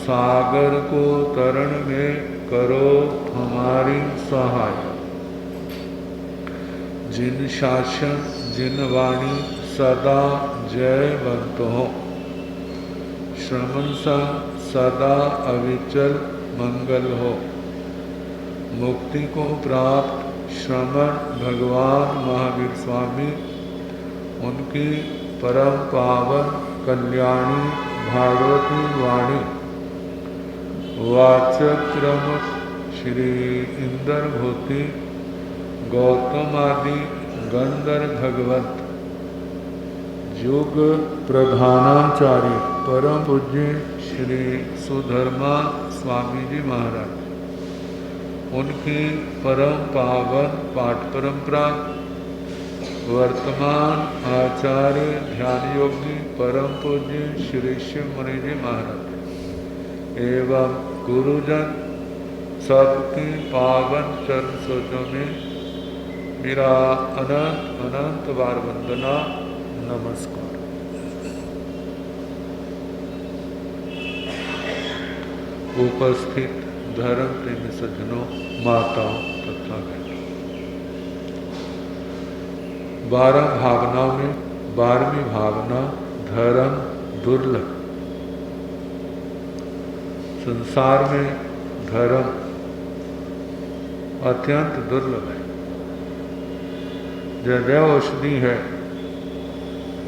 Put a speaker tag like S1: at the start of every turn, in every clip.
S1: सागर को तरण में करो हमारी सहाय। जिन शासन जिन वाणी सदा जयवंत हो। श्रवण सदा अविचल मंगल हो। मुक्ति को प्राप्त श्रवण भगवान महावीर स्वामी, उनकी परम पावन कल्याणी भागवती वाणी वाचक क्रम श्री इंद्रभूति गौतम आदि गंधर्व भगवंत युग प्रधानाचार्य परम पूज्य श्री सुधर्मा स्वामी जी महाराज, उनकी परम पावन पाठ परंपरा वर्तमान आचार्य ध्यान योगी परम पूज्य श्री शिव मुनि जी महाराज एवं गुरुजन सबकी पावन चरण सोचों में मेरा अनंत अनंत बार वंदना नमस्कार। उपस्थित धर्म प्रेमी सज्जनों, माताओं तथा बहनों, 12 भावनाओं में 12वीं भावना धर्म दुर्लभ। संसार में धर्म अत्यंत दुर्लभ है। जैव औषधि है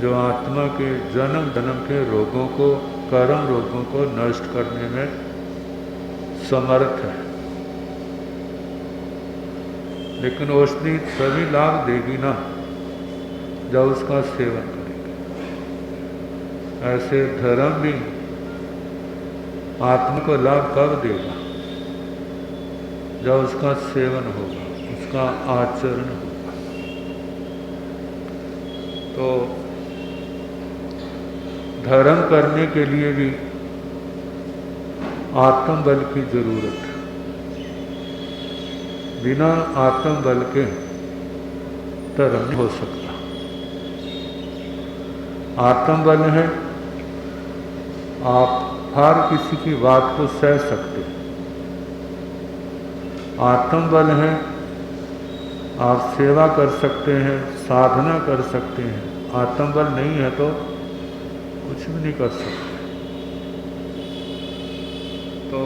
S1: जो आत्मा के जन्म जन्म के रोगों को, कर्म रोगों को नष्ट करने में समर्थ है। लेकिन औषधि तभी लाभ देगी ना जब उसका सेवन करेंगे। ऐसे धर्म भी आत्मा को लाभ कब देगा? जब उसका सेवन होगा, उसका आचरण होगा। तो धर्म करने के लिए भी आत्मबल की जरूरत है। बिना आत्मबल के धर्म नहीं हो सकता। आत्मबल है, आप हर किसी की बात को सह सकते हैं। आत्मबल है, आप सेवा कर सकते हैं, साधना कर सकते हैं। आत्मबल नहीं है तो कुछ भी नहीं कर सकते। तो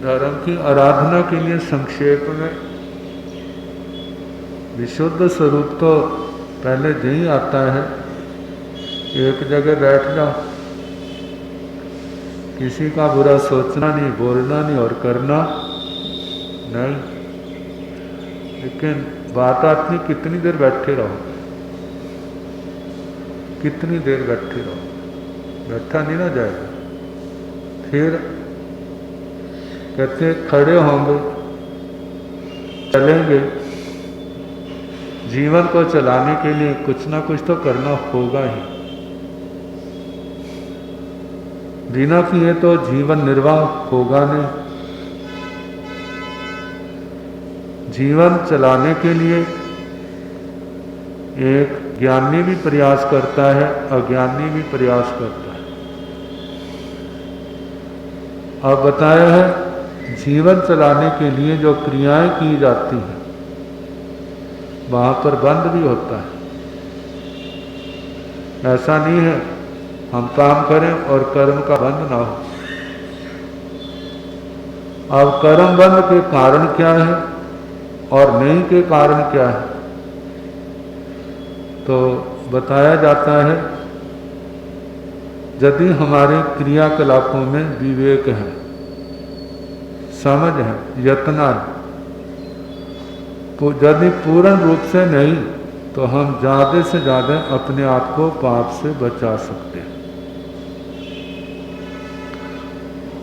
S1: धर्म की आराधना के लिए संक्षेप में विशुद्ध स्वरूप तो पहले यही आता है। एक जगह बैठ जाओ, किसी का बुरा सोचना नहीं, बोलना नहीं और करना नहीं। लेकिन बात आती कितनी देर बैठे रहो, कितनी देर बैठे रहो, बैठा नहीं ना जाएगा। फिर कहते खड़े होंगे, चलेंगे। जीवन को चलाने के लिए कुछ ना कुछ तो करना होगा ही। बिना किए तो जीवन निर्वाह होगा नहीं। जीवन चलाने के लिए एक ज्ञानी भी प्रयास करता है, अज्ञानी भी प्रयास करता है। अब बताया है जीवन चलाने के लिए जो क्रियाएं की जाती हैं वहां पर बंद भी होता है। ऐसा नहीं है हम काम करें और कर्म का बंद ना हो। अब कर्म बंद के कारण क्या है और नहीं के कारण क्या है, तो बताया जाता है यदि हमारे क्रियाकलापों में विवेक है, समझ है, यत्न है, यदि पूर्ण रूप से नहीं तो हम ज़्यादा से ज़्यादा अपने आप को पाप से बचा सकते हैं।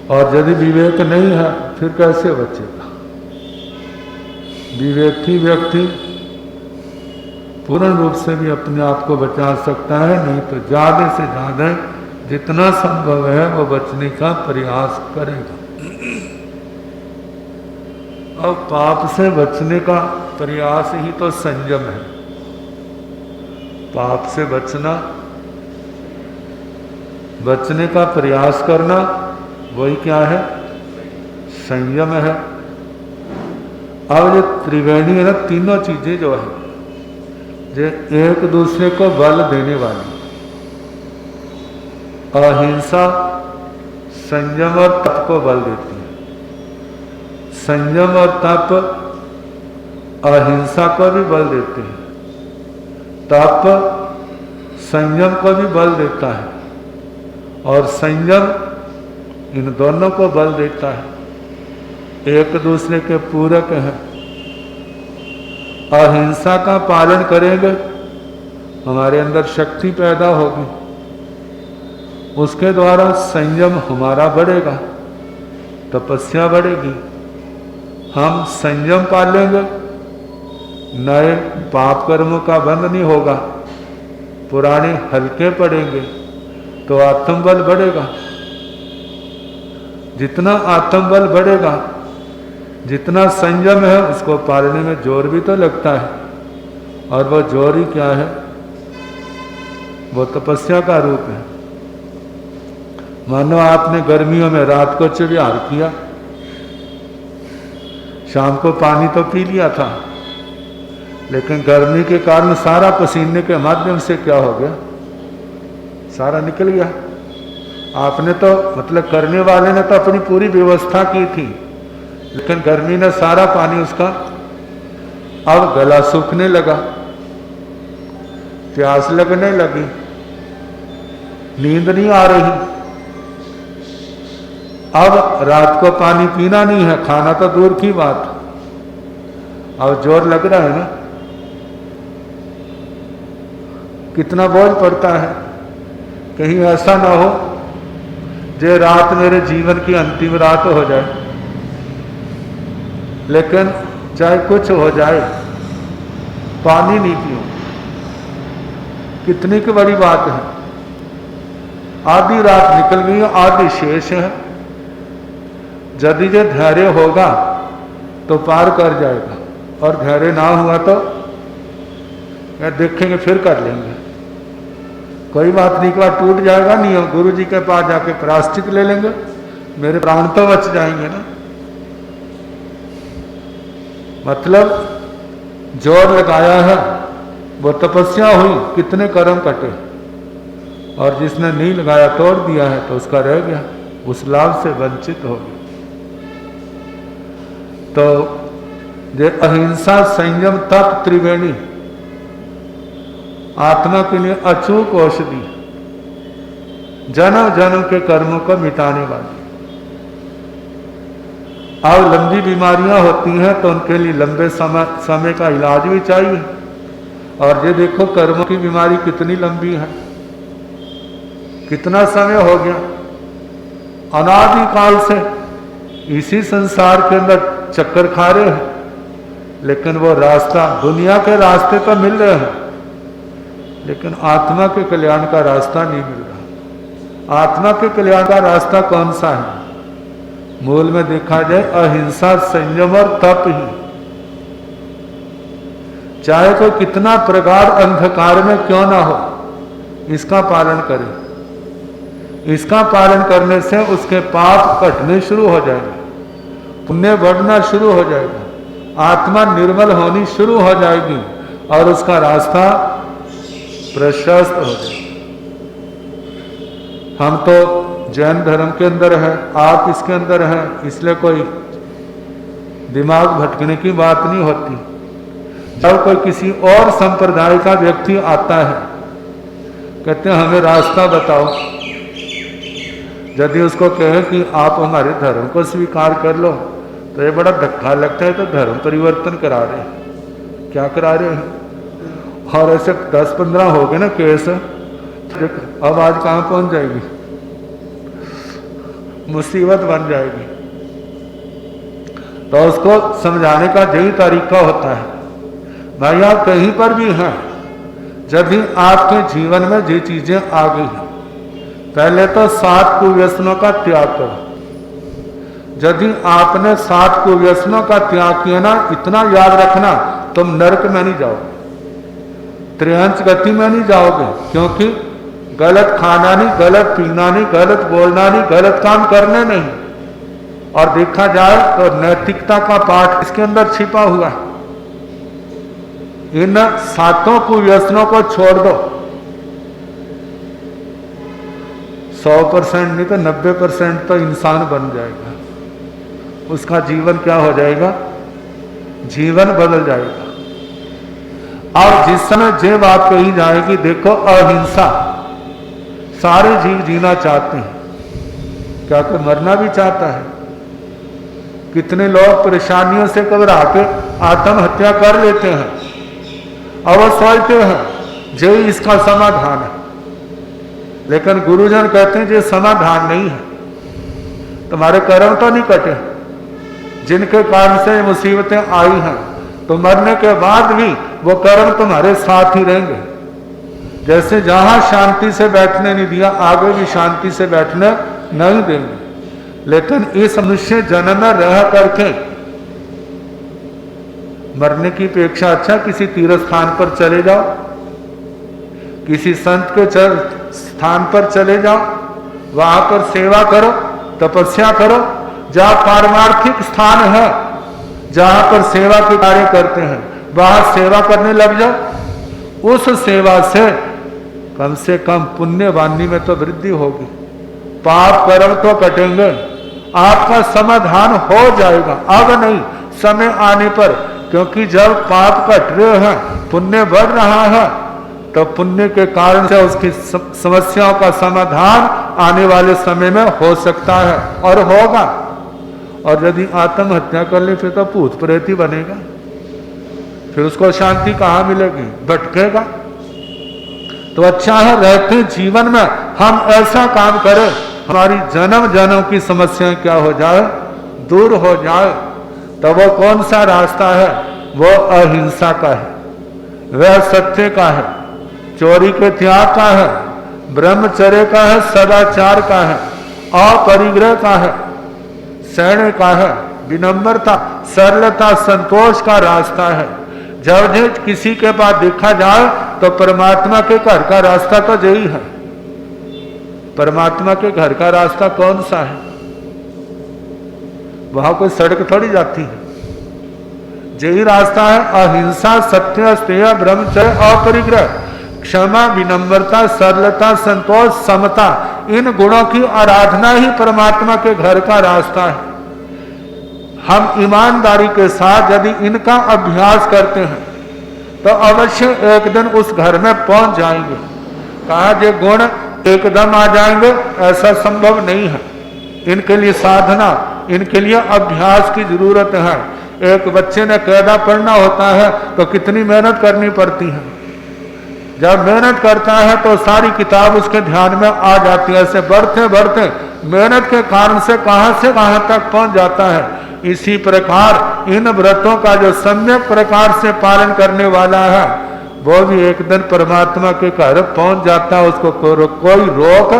S1: और यदि विवेक नहीं है फिर कैसे बचेगा? विवेकी व्यक्ति पूर्ण रूप से भी अपने आप को बचा सकता है, नहीं तो ज़्यादा से ज़्यादा जितना संभव है वो बचने का प्रयास करेगा। अब पाप से बचने का प्रयास ही तो संयम है। पाप से बचना बचने का प्रयास करना वही क्या है? संयम है। अब ये त्रिवेणी है ना, तीनों चीजें जो है जो एक दूसरे को बल देने वाली, अहिंसा संयम और तप को बल देती है। संयम और तप अहिंसा को भी बल देते हैं, तप संयम को भी बल देता है, और संयम इन दोनों को बल देता है, एक दूसरे के पूरक हैं। अहिंसा का पालन करेंगे, हमारे अंदर शक्ति पैदा होगी, उसके द्वारा संयम हमारा बढ़ेगा, तपस्या बढ़ेगी। हम संयम पालेंगे, नए पाप कर्मों का बंध नहीं होगा, पुराने हल्के पड़ेंगे, तो आत्मबल बढ़ेगा। जितना आत्मबल बढ़ेगा, जितना संयम है, उसको पालने में जोर भी तो लगता है, और वो जोर ही क्या है? वो तपस्या का रूप है। मानो आपने गर्मियों में रात को चिड़ियार किया, शाम को पानी तो पी लिया था, लेकिन गर्मी के कारण सारा पसीने के माध्यम से क्या हो गया? सारा निकल गया। आपने तो मतलब करने वाले ने तो अपनी पूरी व्यवस्था की थी, लेकिन गर्मी ने सारा पानी उसका, अब गला सूखने लगा, प्यास लगने लगी, नींद नहीं आ रही। अब रात को पानी पीना नहीं है, खाना तो दूर की बात, अब जोर लग रहा है ना। कितना बोझ पड़ता है। कहीं ऐसा ना हो जो रात मेरे जीवन की अंतिम रात हो जाए, लेकिन चाहे कुछ हो जाए पानी नहीं पियो, कितनी की बड़ी बात है। आधी रात निकल गई, आधी शेष है। यदि जो धैर्य होगा तो पार कर जाएगा, और धैर्य ना हुआ तो देखेंगे, फिर कर लेंगे, कोई बात नहीं, एक बार टूट जाएगा नहीं, हम गुरु जी के पास जाके प्रायश्चित ले लेंगे, मेरे प्राण तो बच जाएंगे ना। मतलब जोर लगाया है, वो तपस्या हुई, कितने कर्म कटे, और जिसने नहीं लगाया, तोड़ दिया है, तो उसका रह गया, उस लाभ से वंचित हो गया। तो ये अहिंसा संयम तप त्रिवेणी आत्मा के लिए अचूक औषधि, जन्म जन्म के कर्मों को मिटाने वाली। अब लंबी बीमारियां होती हैं तो उनके लिए लंबे समय का इलाज भी चाहिए, और ये देखो कर्मों की बीमारी कितनी लंबी है, कितना समय हो गया, अनादि काल से इसी संसार के अंदर चक्कर खा रहे हैं, लेकिन वो रास्ता, दुनिया के रास्ते तो मिल रहे हैं, लेकिन आत्मा के कल्याण का रास्ता नहीं मिल रहा। आत्मा के कल्याण का रास्ता कौन सा है? मूल में देखा जाए अहिंसा संयम और तप ही। चाहे कोई कितना प्रगाढ़ अंधकार में क्यों ना हो, इसका पालन करे। इसका पालन करने से उसके पाप कटने शुरू हो जाएंगे, पुण्य बढ़ना शुरू हो जाएगा, आत्मा निर्मल होनी शुरू हो जाएगी, और उसका रास्ता प्रशस्त हो जाएगा। हम तो जैन धर्म के अंदर है, आप इसके अंदर है, इसलिए कोई दिमाग भटकने की बात नहीं होती। जब कोई किसी और संप्रदाय का व्यक्ति आता है, कहते हैं हमें रास्ता बताओ, यदि उसको कहे कि आप हमारे धर्म को स्वीकार कर लो, तो ये बड़ा धक्का लगता है, तो धर्म परिवर्तन करा रहे हैं, क्या करा रहे हैं। और ऐसे 10-15 हो गए ना केस, अब आज कहाँ पहुंच जाएगी, मुसीबत बन जाएगी। तो उसको समझाने का यही तरीका होता है, भाई आप कहीं पर भी हैं, जब भी आपके जीवन में ये चीजें आ गई हैं, पहले तो 7 कुव्यसनों का त्याग करो। यदि आपने 7 कुव्यसनों का त्याग किया ना, इतना याद रखना, तुम नरक में नहीं जाओगे, त्रियांश गति में नहीं जाओगे, क्योंकि गलत खाना नहीं, गलत पीना नहीं, गलत बोलना नहीं, गलत काम करने नहीं। और देखा जाए तो नैतिकता का पाठ इसके अंदर छिपा हुआ है। इन 7 कुव्यसनों को छोड़ दो, 100% नहीं तो 90% तो इंसान बन जाएगा। उसका जीवन क्या हो जाएगा? जीवन बदल जाएगा। और जिस समय ये बात कही जाएगी, देखो अहिंसा, सारे जीव जीना चाहते हैं, क्या कोई मरना भी चाहता है? कितने लोग परेशानियों से घबरा के आत्महत्या कर लेते हैं और वो सोचते हैं यही इसका समाधान है। लेकिन गुरुजन कहते हैं ये समाधान नहीं है। तुम्हारे कर्म तो नहीं कटे, जिनके कारण से मुसीबतें आई हैं, तो मरने के बाद भी वो कर्म तुम्हारे साथ ही रहेंगे। जैसे जहां शांति से बैठने नहीं दिया, आगे भी शांति से बैठने नहीं देंगे। लेकिन इस मनुष्य जन्म में रह करके मरने की अपेक्षा अच्छा किसी तीर्थ स्थान पर चले जाओ, किसी संत के स्थान पर चले जाओ, वहां पर सेवा करो, तपस्या करो। जहां पारमार्थिक स्थान है, जहां पर सेवा के कार्य करते हैं, वहां सेवा करने लग जाओ। उस सेवा से कम पुण्य वाणी में तो वृद्धि होगी, पाप कर्म तो कटेंगे, आपका समाधान हो जाएगा। अब नहीं, समय आने पर, क्योंकि जब पाप कट रहे हैं, पुण्य बढ़ रहा है, तो पुण्य के कारण से उसकी समस्याओं का समाधान आने वाले समय में हो सकता है और होगा। और यदि आत्महत्या कर ले फिर तो भूत प्रेत ही बनेगा, फिर उसको शांति कहाँ मिलेगी? भटकेगा। तो अच्छा है रहते जीवन में हम ऐसा काम करें, हमारी जन्म जन्म की समस्याएं क्या हो जाए? दूर हो जाए। तो वो कौन सा रास्ता है? वो अहिंसा का है, वह सत्य का है, चोरी के त्याग का है, ब्रह्मचर्य का है, सदाचार का है, अपरिग्रह का है, सहने का है, विनम्रता, सरलता, संतोष का रास्ता है। जब किसी के पास देखा जाए तो परमात्मा के घर का रास्ता तो यही है। परमात्मा के घर का रास्ता कौन सा है? वहां कोई सड़क थोड़ी जाती है, यही रास्ता है। अहिंसा, सत्य, स्नेह, ब्रह्मचर्य, अपरिग्रह, क्षमा, विनम्रता, सरलता, संतोष, समता, इन गुणों की आराधना ही परमात्मा के घर का रास्ता है। हम ईमानदारी के साथ यदि इनका अभ्यास करते हैं तो अवश्य एक दिन उस घर में पहुंच जाएंगे। कहा ये गुण एकदम आ जाएंगे, ऐसा संभव नहीं है। इनके लिए साधना, इनके लिए अभ्यास की जरूरत है। एक बच्चे ने कायदा पढ़ना होता है तो कितनी मेहनत करनी पड़ती है। जब मेहनत करता है तो सारी किताब उसके ध्यान में आ जाती है। ऐसे बढ़ते बढ़ते मेहनत के कारण से कहां तक पहुंच जाता है। इसी प्रकार इन व्रतों का जो सम्यक प्रकार से पालन करने वाला है, वो भी एक दिन परमात्मा के घर पहुंच जाता है। उसको कोई रोक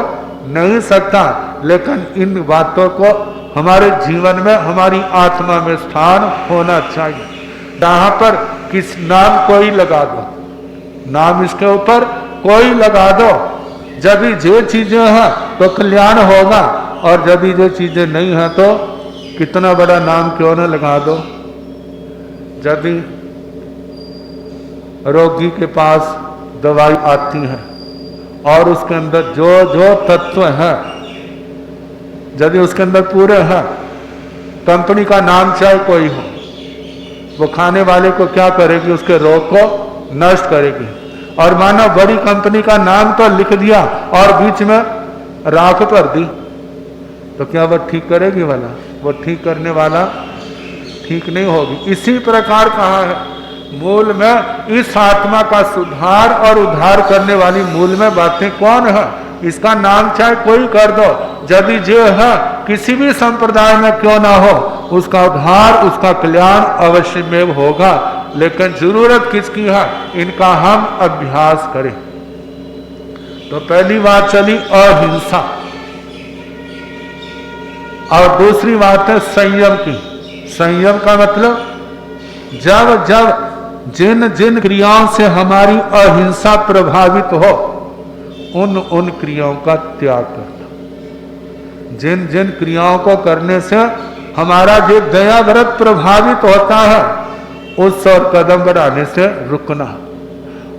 S1: नहीं सकता। लेकिन इन बातों को हमारे जीवन में, हमारी आत्मा में स्थान होना चाहिए। जहां पर किस नाम कोई लगा दो, नाम इसके ऊपर कोई लगा दो। जब ये चीजें हैं तो कल्याण होगा, और जब ये चीजें नहीं हैं तो कितना बड़ा नाम क्यों न लगा दो। जब रोगी के पास दवाई आती है और उसके अंदर जो जो तत्व है, यदि उसके अंदर पूरे हैं, कंपनी का नाम चाहे कोई हो, वो खाने वाले को क्या करेगी? उसके रोग को नष्ट करेगी। और मानो बड़ी कंपनी का नाम तो लिख दिया और बीच में राख भर दी, तो क्या वो ठीक करेगी? वाला वो ठीक करने वाला ठीक नहीं होगी। इसी प्रकार कहा है, मूल में इस आत्मा का सुधार और उद्धार करने वाली मूल में बातें कौन है? इसका नाम चाहे कोई कर दो, यदि जो है किसी भी संप्रदाय में क्यों ना हो, उसका उद्धार, उसका कल्याण अवश्य में होगा। लेकिन जरूरत किसकी है? इनका हम अभ्यास करें। तो पहली बात चली अहिंसा, और दूसरी बात है संयम की। संयम का मतलब जब जब जिन जिन क्रियाओं से हमारी अहिंसा प्रभावित हो, उन क्रियाओं का त्याग करना। जिन जिन क्रियाओं को करने से हमारा जो दया व्रत प्रभावित होता है, उस और कदम बढ़ाने से रुकना।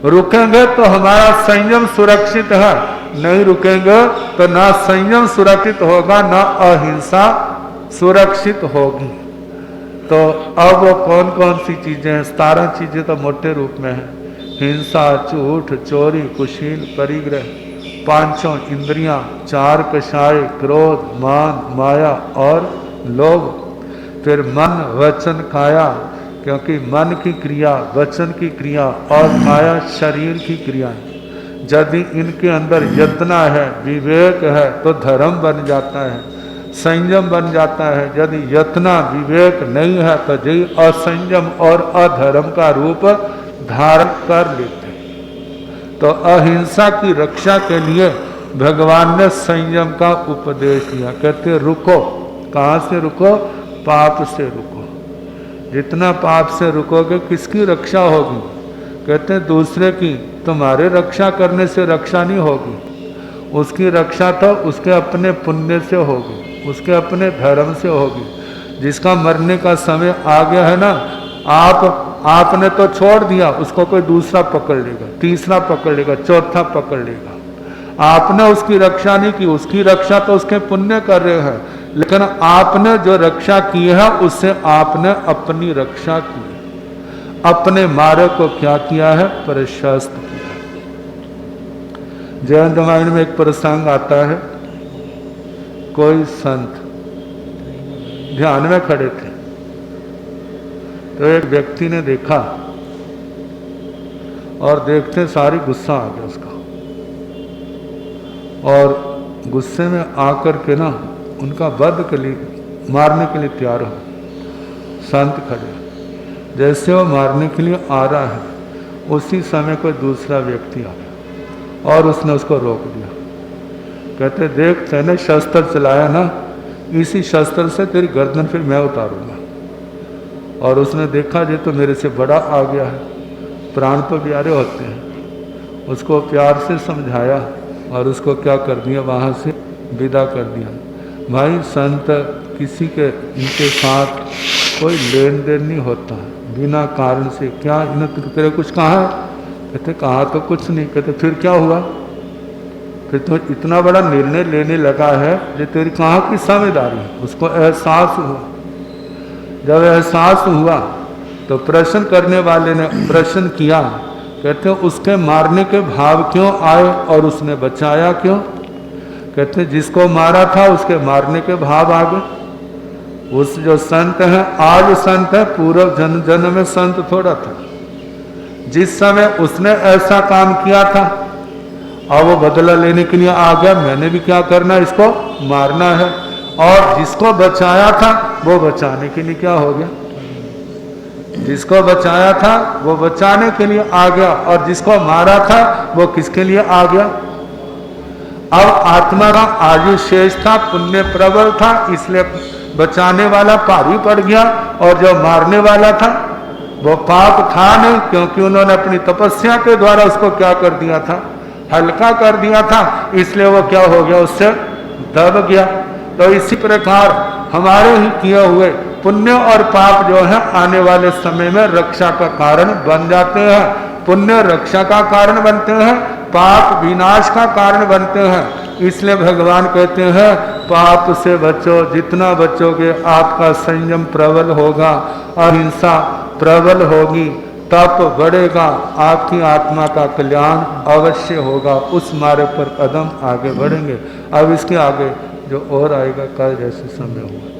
S1: रुकेंगे तो हमारा संयम सुरक्षित है, नहीं रुकेंगे तो ना संयम सुरक्षित होगा, ना अहिंसा सुरक्षित होगी। तो अब वो कौन कौन सी चीजें हैं? 17 चीजें तो मोटे रूप में है। हिंसा, झूठ, चोरी, कुशील, परिग्रह, 5 इंद्रियां, 4 कषाय, क्रोध, मान, माया और लोभ। फिर मन, वचन, काया, क्योंकि मन की क्रिया, वचन की क्रिया और काया शरीर की क्रिया है। यदि इनके अंदर यत्न है, विवेक है, तो धर्म बन जाता है, संयम बन जाता है। यदि यत्न विवेक नहीं है तो जी असंयम और अधर्म का रूप धारण कर लेते हैं। तो अहिंसा की रक्षा के लिए भगवान ने संयम का उपदेश दिया। कहते रुको। कहाँ से रुको? पाप से रुको। जितना पाप से रुकोगे किसकी रक्षा होगी? कहते हैं दूसरे की। तुम्हारे रक्षा करने से रक्षा नहीं होगी, उसकी रक्षा तो उसके अपने पुण्य से होगी, उसके अपने धर्म से होगी। जिसका मरने का समय आ गया है ना, आपने तो छोड़ दिया, उसको कोई दूसरा पकड़ लेगा, तीसरा पकड़ लेगा, चौथा पकड़ लेगा। आपने उसकी रक्षा नहीं की, उसकी रक्षा तो उसके पुण्य कर रहे हैं, लेकिन आपने जो रक्षा की है उससे आपने अपनी रक्षा की। अपने मारे को क्या किया है? प्रशस्त किया। जयंत रामायण में एक प्रसंग आता है। कोई संत ध्यान में खड़े थे, तो एक व्यक्ति ने देखा और देखते सारी गुस्सा आ गया उसका, और गुस्से में आकर के ना उनका वध के लिए, मारने के लिए तैयार हो। संत खड़े, जैसे वो मारने के लिए आ रहा है, उसी समय कोई दूसरा व्यक्ति आ गया और उसने उसको रोक दिया। कहते देख, तैने शस्त्र चलाया ना, इसी शस्त्र से तेरी गर्दन फिर मैं उतारूंगा। और उसने देखा ये तो मेरे से बड़ा आ गया है, प्राण तो प्यारे होते हैं। उसको प्यार से समझाया और उसको क्या कर दिया, वहाँ से विदा कर दिया। भाई संत किसी के इनके साथ कोई लेन देन नहीं होता बिना कारण से। क्या इन्होंने तेरे कुछ कहा? कहते कहा तो कुछ नहीं। कहते फिर क्या हुआ? फिर तो इतना बड़ा निर्णय लेने लगा है, ये तेरी कहाँ की समझदारी? उसको एहसास हुआ। जब एहसास हुआ तो प्रश्न करने वाले ने प्रश्न किया, कहते उसके मारने के भाव क्यों आए और उसने बचाया क्यों? कहते जिसको मारा था उसके मारने के भाव आ गए। उस जो संत है, आज संत है, पूर्व जन्म में संत थोड़ा था। जिस समय उसने ऐसा काम किया था और वो बदला लेने के लिए आ गया, मैंने भी क्या करना, इसको मारना है। और जिसको बचाया था वो बचाने के लिए क्या हो गया? जिसको बचाया था वो बचाने के लिए आ गया, और जिसको मारा था वो किसके लिए आ गया? अब आत्मा का आयु शेष था, पुण्य प्रबल था, इसलिए बचाने वाला भारी पड़ गया, और जो मारने वाला था वो पाप था नहीं, क्योंकि उन्होंने अपनी तपस्या के द्वारा उसको क्या कर दिया था? हल्का कर दिया था, इसलिए वो क्या हो गया? उससे दब गया। तो इसी प्रकार हमारे ही किए हुए पुण्य और पाप जो है आने वाले समय में रक्षा का कारण बन जाते हैं। पुण्य रक्षा का कारण बनते हैं, पाप विनाश का कारण बनते हैं। इसलिए भगवान कहते हैं पाप से बचो, जितना बचोगे आपका संयम प्रबल होगा, अहिंसा प्रबल होगी, तप बढ़ेगा, आपकी आत्मा का कल्याण अवश्य होगा। उस मार्ग पर कदम आगे बढ़ेंगे। अब इसके आगे जो और आएगा कल जैसे समय हुआ।